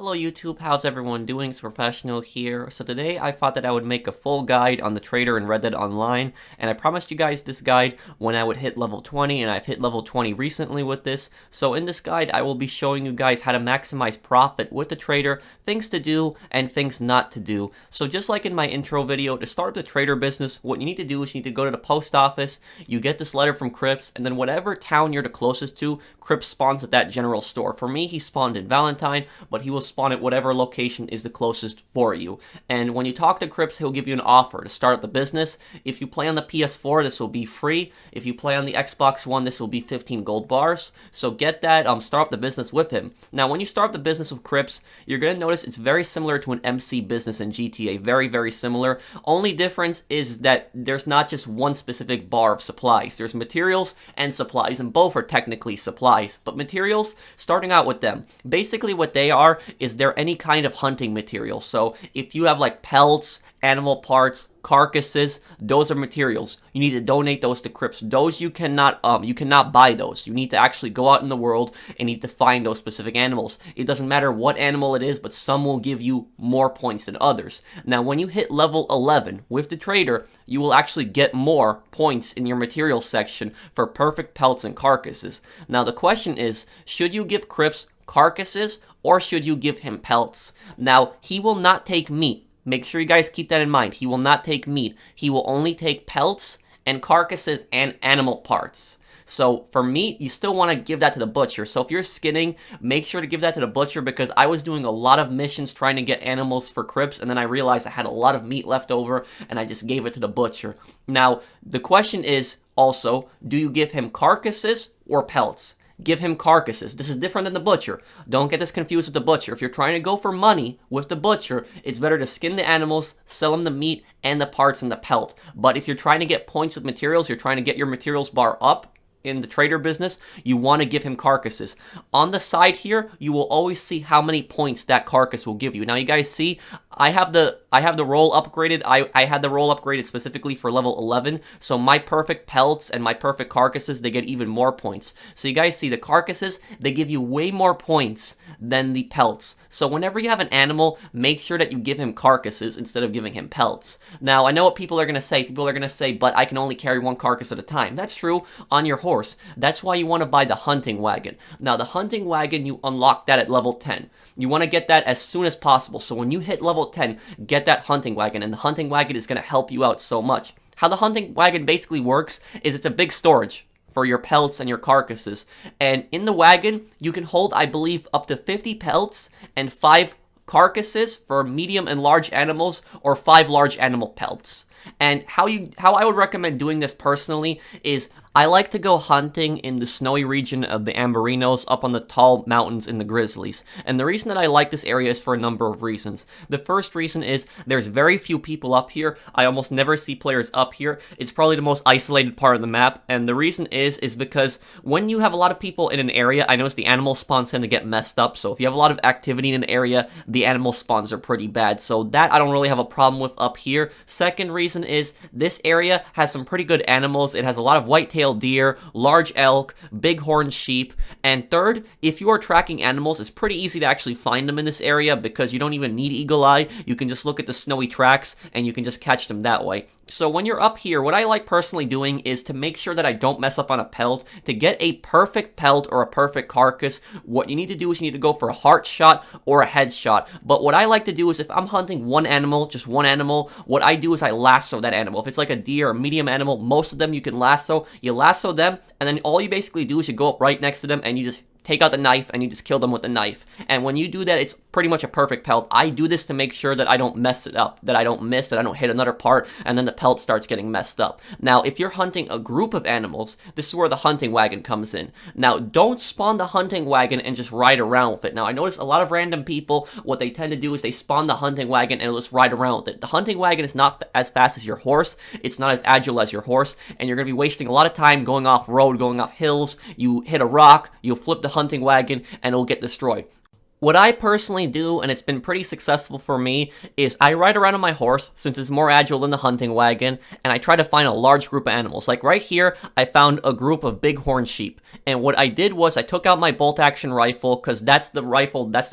Hello YouTube, how's everyone doing? It's Professional here. So today I thought that I would make a full guide on the trader in Red Dead Online, and I promised you guys this guide when I would hit level 20, and I've hit level 20 recently with this. So in this guide I will be showing you guys how to maximize profit with the trader, things to do and things not to do. So just like in my intro video, to start the trader business, what you need to do is you need to go to the post office, you get this letter from Crips, and then whatever town you're the closest to, Crips spawns at that general store. For me, he spawned in Valentine, but he will spawn at whatever location is the closest for you. And when you talk to Crips, he'll give you an offer to start the business. If you play on the PS4, this will be free. If you play on the Xbox One, this will be 15 gold bars. So get that, start up the business with him. Now, when you start up the business with Crips, you're going to notice it's very similar to an MC business in GTA. Very, very similar. Only difference is that there's not just one specific bar of supplies. There's materials and supplies, and both are technically supplies. But materials, starting out with them, basically what they are is they're any kind of hunting material. So if you have like pelts, animal parts, carcasses, those are materials. You need to donate those to Crips. Those you cannot buy those. You need to actually go out in the world and need to find those specific animals. It doesn't matter what animal it is, but some will give you more points than others. Now, when you hit level 11 with the trader, you will actually get more points in your materials section for perfect pelts and carcasses. Now, the question is, should you give Crips carcasses or should you give him pelts? Now, he will not take meat. Make sure you guys keep that in mind. He will not take meat. He will only take pelts and carcasses and animal parts. So for meat, you still want to give that to the butcher. So if you're skinning, make sure to give that to the butcher, because I was doing a lot of missions trying to get animals for Crips, and then I realized I had a lot of meat left over, and I just gave it to the butcher. Now, the question is also, do you give him carcasses or pelts? Give him carcasses. This is different than the butcher. Don't get this confused with the butcher. If you're trying to go for money with the butcher, it's better to skin the animals, sell them the meat and the parts and the pelt. But if you're trying to get points with materials, you're trying to get your materials bar up in the trader business, you want to give him carcasses. On the side here, you will always see how many points that carcass will give you. Now you guys see, I have the roll upgraded. I had the roll upgraded specifically for level 11, so my perfect pelts and my perfect carcasses, they get even more points. So you guys see the carcasses, they give you way more points than the pelts. So whenever you have an animal, make sure that you give him carcasses instead of giving him pelts. Now, I know what people are going to say. People are going to say, but I can only carry one carcass at a time. That's true on your horse. That's why you want to buy the hunting wagon. Now, the hunting wagon, you unlock that at level 10. You want to get that as soon as possible. So when you hit level 10, get that hunting wagon, and the hunting wagon is going to help you out so much. How the hunting wagon basically works is it's a big storage for your pelts and your carcasses. And in the wagon, you can hold, I believe, up to 50 pelts and 5 carcasses for medium and large animals, or 5 large animal pelts. And how I would recommend doing this personally is I like to go hunting in the snowy region of the Amberinos up on the tall mountains in the Grizzlies. And the reason that I like this area is for a number of reasons. The first reason is there's very few people up here. I almost never see players up here. It's probably the most isolated part of the map. And the reason is because when you have a lot of people in an area, I notice the animal spawns tend to get messed up. So if you have a lot of activity in an area, the animal spawns are pretty bad. So that I don't really have a problem with up here. Second reason is this area has some pretty good animals. It has a lot of white-tailed deer, large elk, bighorn sheep, and third, if you are tracking animals, it's pretty easy to actually find them in this area because you don't even need eagle eye. You can just look at the snowy tracks and you can just catch them that way. So when you're up here, what I like personally doing is to make sure that I don't mess up on a pelt. To get a perfect pelt or a perfect carcass, what you need to do is you need to go for a heart shot or a head shot. But what I like to do is if I'm hunting one animal, just one animal, what I do is I lasso that animal. If it's like a deer or a medium animal, most of them you can lasso. You lasso them, and then all you basically do is you go up right next to them and you just take out the knife and you just kill them with the knife. And when you do that, it's pretty much a perfect pelt. I do this to make sure that I don't mess it up, that I don't miss, that I don't hit another part, and then the pelt starts getting messed up. Now, if you're hunting a group of animals, this is where the hunting wagon comes in. Now, don't spawn the hunting wagon and just ride around with it. Now, I notice a lot of random people, what they tend to do is they spawn the hunting wagon and just ride around with it. The hunting wagon is not as fast as your horse. It's not as agile as your horse, and you're going to be wasting a lot of time going off-road, going off hills. You hit a rock, you'll flip the hunting wagon, and it'll get destroyed. What I personally do, and it's been pretty successful for me, is I ride around on my horse, since it's more agile than the hunting wagon, and I try to find a large group of animals. Like right here, I found a group of bighorn sheep, and what I did was I took out my bolt-action rifle, because that's the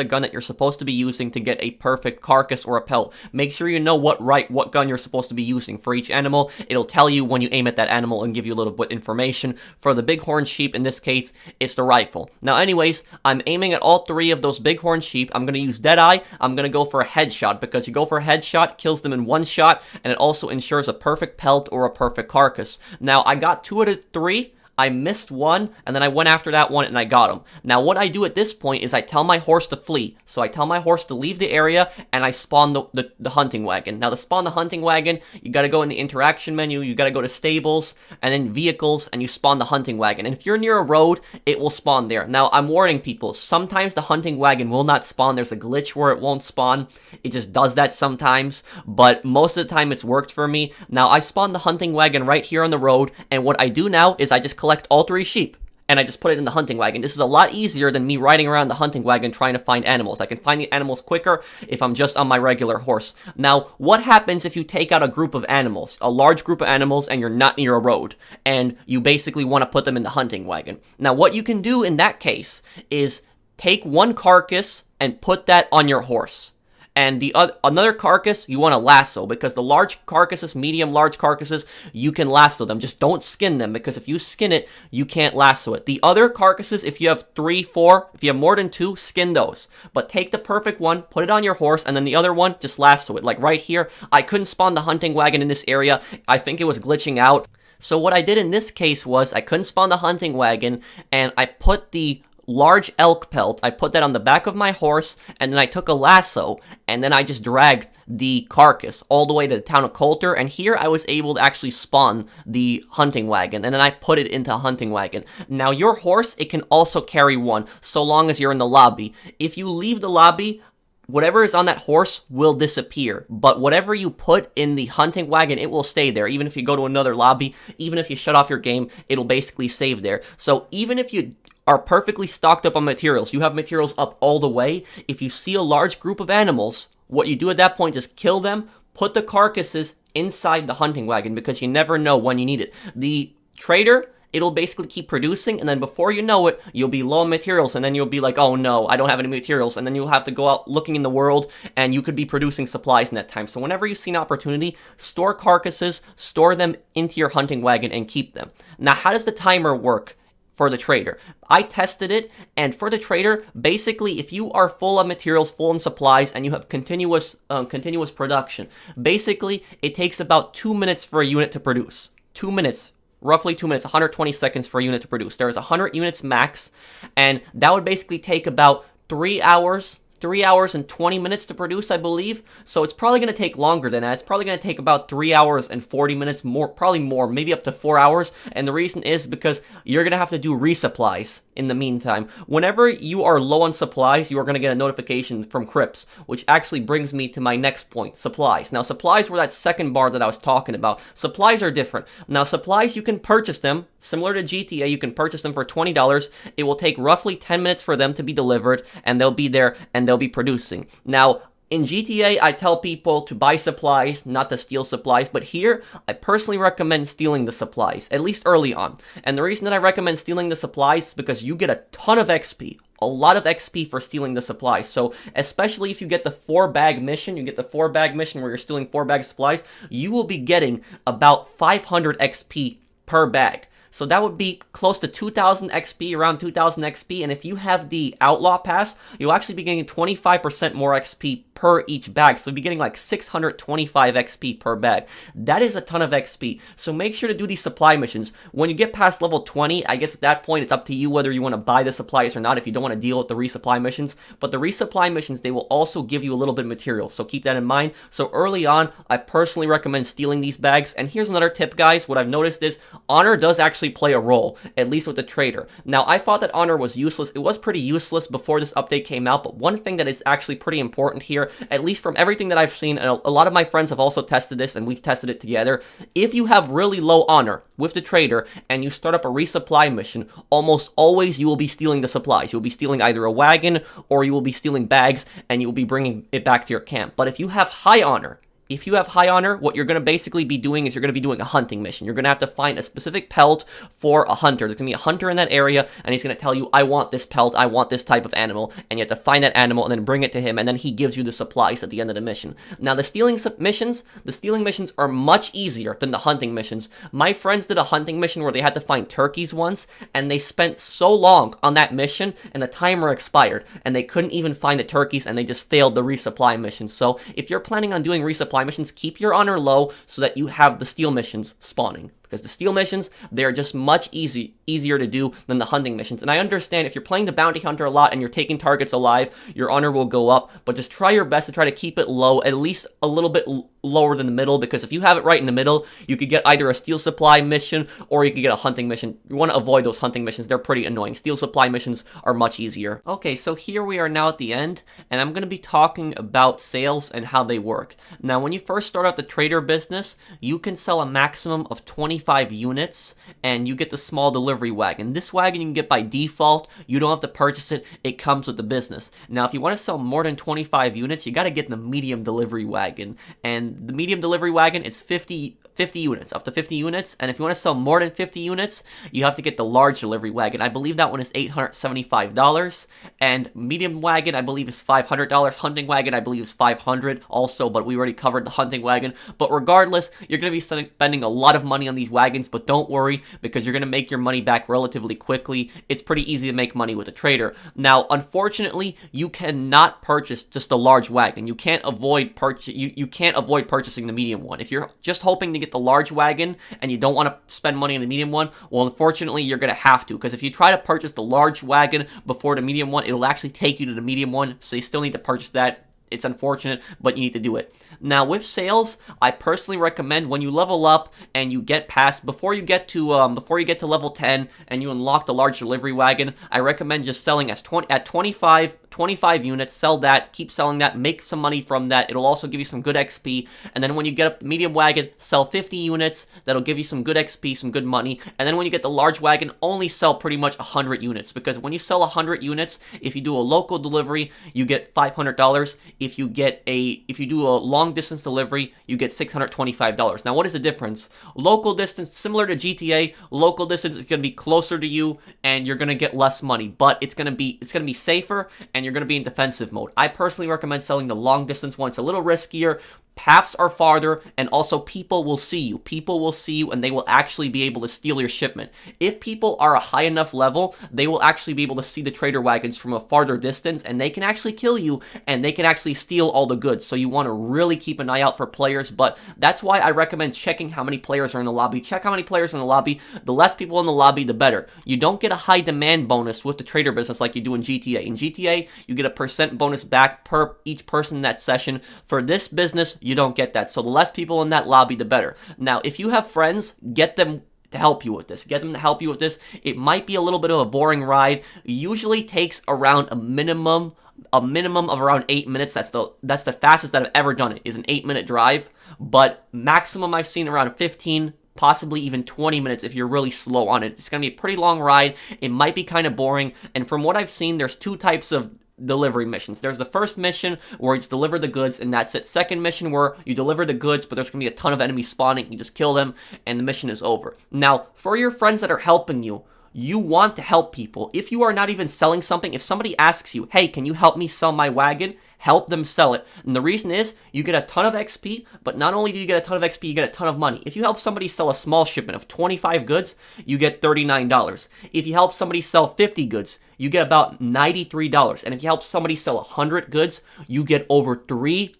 gun that you're supposed to be using to get a perfect carcass or a pelt. Make sure you know what gun you're supposed to be using for each animal. It'll tell you when you aim at that animal and give you a little bit of information. For the bighorn sheep, in this case, it's the rifle. Now anyways, I'm aiming at all three of those bighorn sheep. I'm going to use Deadeye. I'm going to go for a headshot, because you go for a headshot, kills them in one shot, and it also ensures a perfect pelt or a perfect carcass. Now, I got 2 out of 3. I missed one, and then I went after that one, and I got him. Now, what I do at this point is I tell my horse to flee. So I tell my horse to leave the area, and I spawn the hunting wagon. Now, to spawn the hunting wagon, you gotta go in the interaction menu, you gotta go to stables, and then vehicles, and you spawn the hunting wagon. And if you're near a road, it will spawn there. Now, I'm warning people, sometimes the hunting wagon will not spawn. There's a glitch where it won't spawn. It just does that sometimes, but most of the time it's worked for me. Now, I spawn the hunting wagon right here on the road, and what I do now is I just collect all 3 sheep, and I just put it in the hunting wagon. This is a lot easier than me riding around the hunting wagon trying to find animals. I can find the animals quicker if I'm just on my regular horse. Now, what happens if you take out a group of animals, a large group of animals, and you're not near a road, and you basically want to put them in the hunting wagon? Now, what you can do in that case is take one carcass and put that on your horse. And another carcass, you want to lasso, because the large carcasses, medium, large carcasses, you can lasso them. Just don't skin them, because if you skin it, you can't lasso it. The other carcasses, if you have 3, 4, if you have more than 2, skin those. But take the perfect one, put it on your horse, and then the other one, just lasso it. Like right here, I couldn't spawn the hunting wagon in this area. I think it was glitching out. So what I did in this case was I couldn't spawn the hunting wagon, and I put the large elk pelt, I put that on the back of my horse, and then I took a lasso, and then I just dragged the carcass all the way to the town of Coulter, and here I was able to actually spawn the hunting wagon, and then I put it into a hunting wagon. Now, your horse, it can also carry one, so long as you're in the lobby. If you leave the lobby, whatever is on that horse will disappear, but whatever you put in the hunting wagon, it will stay there. Even if you go to another lobby, even if you shut off your game, it'll basically save there. So even if you are perfectly stocked up on materials, you have materials up all the way, if you see a large group of animals, what you do at that point is kill them, put the carcasses inside the hunting wagon, because you never know when you need it. The trader, it'll basically keep producing, and then before you know it, you'll be low on materials, and then you'll be like, oh no, I don't have any materials, and then you'll have to go out looking in the world, and you could be producing supplies in that time. So whenever you see an opportunity, store carcasses, store them into your hunting wagon, and keep them. Now, how does the timer work for the trader? I tested it, and for the trader, basically, if you are full of materials, full on supplies, and you have continuous production, basically, it takes about 2 minutes for a unit to produce. 2 minutes. Roughly 2 minutes, 120 seconds for a unit to produce. There's 100 units max, and that would basically take about 3 hours 3 hours and 20 minutes to produce, I believe. So it's probably going to take longer than that. It's probably going to take about 3 hours and 40 minutes, probably more, maybe up to 4 hours. And the reason is because you're going to have to do resupplies in the meantime. Whenever you are low on supplies, you are going to get a notification from Crips, which actually brings me to my next point, supplies. Now, supplies were that second bar that I was talking about. Supplies are different. Now, supplies, you can purchase them. Similar to GTA, you can purchase them for $20. It will take roughly 10 minutes for them to be delivered, and they'll be there, and they'll be producing. Now, in GTA, I tell people to buy supplies, not to steal supplies, but here, I personally recommend stealing the supplies, at least early on. And the reason that I recommend stealing the supplies is because you get a ton of XP. A lot of XP for stealing the supplies. So, especially if you get the 4-bag mission, where you're stealing 4 bags of supplies, you will be getting about 500 XP per bag. So that would be close to 2,000 XP, around 2,000 XP, and if you have the Outlaw Pass, you'll actually be getting 25% more XP per each bag, so you'll be getting like 625 XP per bag. That is a ton of XP, so make sure to do these supply missions. When you get past level 20, I guess at that point it's up to you whether you want to buy the supplies or not if you don't want to deal with the resupply missions, but the resupply missions, they will also give you a little bit of material, so keep that in mind. So early on, I personally recommend stealing these bags, and here's another tip, guys. What I've noticed is honor does actually play a role, at least with the trader. Now, I thought that honor was useless. It was pretty useless before this update came out, but one thing that is actually pretty important here trader, at least from everything that I've seen, and a lot of my friends have also tested this, and we've tested it together. If you have really low honor with the trader and you start up a resupply mission, almost always you will be stealing the supplies. You'll be stealing either a wagon or you will be stealing bags, and you will be bringing it back to your camp. But if you have high honor, what you're going to basically be doing is you're going to be doing a hunting mission. You're going to have to find a specific pelt for a hunter. There's going to be a hunter in that area, and he's going to tell you, I want this pelt, I want this type of animal, and you have to find that animal and then bring it to him, and then he gives you the supplies at the end of the mission. Now, the stealing missions are much easier than the hunting missions. My friends did a hunting mission where they had to find turkeys once, and they spent so long on that mission, and the timer expired, and they couldn't even find the turkeys, and they just failed the resupply mission. So, if you're planning on doing resupply missions, keep your honor low so that you have the steal missions spawning. Because the steal missions, they're just much easier to do than the hunting missions. And I understand if you're playing the bounty hunter a lot and you're taking targets alive, your honor will go up, but just try your best to try to keep it low, at least a little bit lower than the middle, because if you have it right in the middle, you could get either a steal supply mission or you could get a hunting mission. You want to avoid those hunting missions. They're pretty annoying. Steal supply missions are much easier. Okay, so here we are now at the end, and I'm going to be talking about sales and how they work. Now, when you first start out the trader business, you can sell a maximum of 25 units, and you get the small delivery wagon. This wagon you can get by default. You don't have to purchase it. It comes with the business. Now, if you want to sell more than 25 units, you got to get the medium delivery wagon. And the medium delivery wagon, it's 50 units, up to 50 units. And if you want to sell more than 50 units, you have to get the large delivery wagon. I believe that one is $875. And medium wagon, I believe, is $500. Hunting wagon, I believe, is $500 also, but we already covered the hunting wagon. But regardless, you're going to be spending a lot of money on these wagons, but don't worry, because you're going to make your money back relatively quickly. It's pretty easy to make money with a trader. Now, unfortunately, you cannot purchase just a large wagon. You can't avoid purchasing the medium one. If you're just hoping to get the large wagon and you don't want to spend money on the medium one, well, unfortunately, you're going to have to, because if you try to purchase the large wagon before the medium one, it'll actually take you to the medium one, so you still need to purchase that. It's unfortunate, but you need to do it. Now, with sales, I personally recommend when you level up and you get past, before you get to level 10 and you unlock the large delivery wagon, I recommend just selling at 25 units. Sell that, keep selling that, make some money from that. It'll also give you some good XP. And then when you get up the medium wagon, sell 50 units. That'll give you some good XP, some good money. And then when you get the large wagon, only sell pretty much 100 units, because when you sell 100 units, if you do a local delivery, you get $500. If you do a long distance delivery, you get $625. Now, what is the difference? Local distance, similar to GTA, local distance is going to be closer to you and you're going to get less money, but it's going to be safer and you're going to be in defensive mode. I personally recommend selling the long distance one. It's a little riskier. Paths are farther, and also people will see you. People will see you, and they will actually be able to steal your shipment. If people are a high enough level, they will actually be able to see the trader wagons from a farther distance, and they can actually kill you, and they can actually steal all the goods. So you want to really keep an eye out for players, but that's why I recommend checking how many players are in the lobby. Check how many players are in the lobby. The less people in the lobby, the better. You don't get a high demand bonus with the trader business like you do in GTA. In GTA, you get a % bonus back per each person in that session. For this business, you don't get that. So the less people in that lobby, the better. Now, if you have friends, get them to help you with this. Get them to help you with this. It might be a little bit of a boring ride. It usually takes around a minimum of around 8 minutes. That's the fastest that I've ever done it, is an 8-minute drive. But maximum I've seen around 15, possibly even 20 minutes if you're really slow on it. It's going to be a pretty long ride. It might be kind of boring. And from what I've seen, there's two types of delivery missions. There's the first mission where it's deliver the goods, and that's it. Second mission where you deliver the goods, but there's going to be a ton of enemies spawning. You just kill them, and the mission is over. Now, for your friends that are helping you, you want to help people. If you are not even selling something, if somebody asks you, hey, can you help me sell my wagon? Help them sell it. And the reason is you get a ton of XP, but not only do you get a ton of XP, you get a ton of money. If you help somebody sell a small shipment of 25 goods, you get $39. If you help somebody sell 50 goods, you get about $93. And if you help somebody sell 100 goods, you get over $300.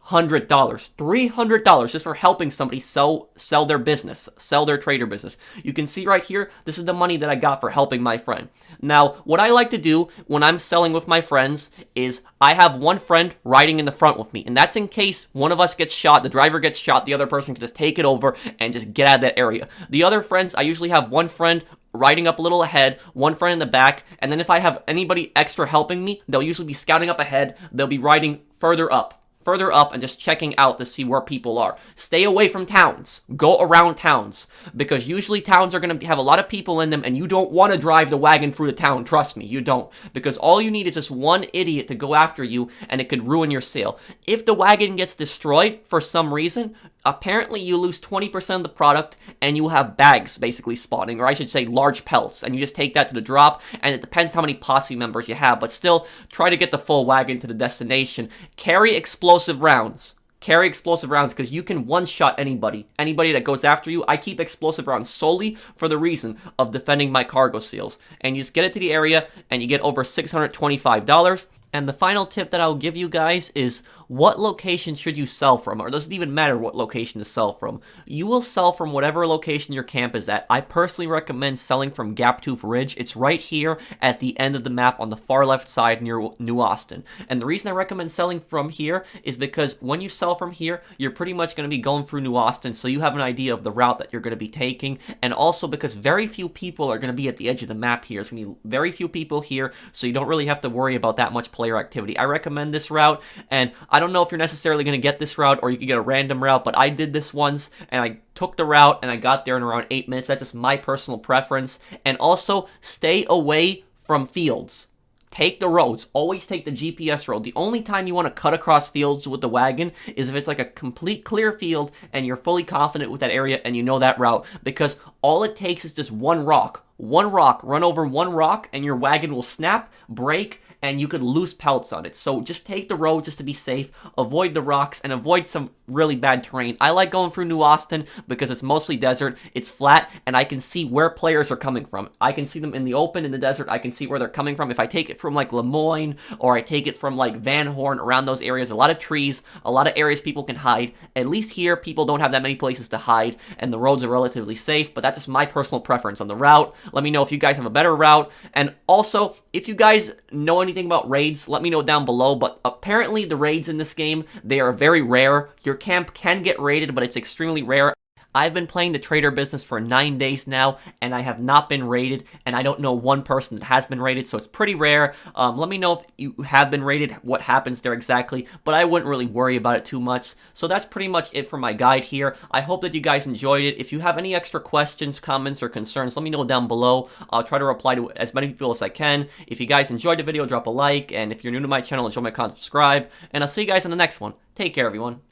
$300 just for helping somebody sell their business, sell their trader business. You can see right here, this is the money that I got for helping my friend. Now, what I like to do when I'm selling with my friends is I have one friend riding in the front with me, and that's in case one of us gets shot, the driver gets shot, the other person can just take it over and just get out of that area. The other friends, I usually have one friend riding up a little ahead, one friend in the back, and then if I have anybody extra helping me, they'll usually be scouting up ahead, they'll be riding further up further up and just checking out to see where people are. Stay away from towns. Go around towns, because usually towns are going to have a lot of people in them, and you don't want to drive the wagon through the town. Trust me, you don't, because all you need is just one idiot to go after you, and it could ruin your sale. If the wagon gets destroyed for some reason, apparently you lose 20% of the product, and you have bags basically spawning, or I should say large pelts, and you just take that to the drop, and it depends how many posse members you have, but still, try to get the full wagon to the destination. Carry explosive rounds. Carry explosive rounds, because you can one-shot anybody that goes after you. I keep explosive rounds solely for the reason of defending my cargo seals. And you just get it to the area, and you get over $625. And the final tip that I'll give you guys is, what location should you sell from? Or it doesn't even matter what location to sell from. You will sell from whatever location your camp is at. I personally recommend selling from Gaptooth Ridge. It's right here at the end of the map on the far left side near New Austin. And the reason I recommend selling from here is because when you sell from here, you're pretty much going to be going through New Austin, so you have an idea of the route that you're going to be taking. And also because very few people are going to be at the edge of the map here. It's going to be very few people here, so you don't really have to worry about that much player activity. I recommend this route, and I don't know if you're necessarily going to get this route or you could get a random route, but I did this once, and I took the route, and I got there in around 8 minutes. That's just my personal preference. And also, stay away from fields. Take the roads. Always take the GPS road. The only time you want to cut across fields with the wagon is if it's like a complete clear field and you're fully confident with that area and you know that route, because all it takes is just one rock. One rock. Run over one rock and your wagon will snap, break, and you could lose pelts on it. So just take the road just to be safe, avoid the rocks, and avoid some really bad terrain. I like going through New Austin because it's mostly desert, it's flat, and I can see where players are coming from. I can see them in the open, in the desert, I can see where they're coming from. If I take it from like Lemoyne, or I take it from like Van Horn, around those areas, a lot of trees, a lot of areas people can hide. At least here, people don't have that many places to hide, and the roads are relatively safe, but that's just my personal preference on the route. Let me know if you guys have a better route, and also, if you guys know anything about raids, let me know down below. But apparently the raids in this game, they are very rare. Your camp can get raided, but it's extremely rare. I've been playing the trader business for 9 days now, and I have not been raided, and I don't know one person that has been raided, so it's pretty rare. Let me know if you have been raided, what happens there exactly, but I wouldn't really worry about it too much. So that's pretty much it for my guide here. I hope that you guys enjoyed it. If you have any extra questions, comments, or concerns, let me know down below. I'll try to reply to as many people as I can. If you guys enjoyed the video, drop a like, and if you're new to my channel, enjoy my content, subscribe, and I'll see you guys in the next one. Take care, everyone.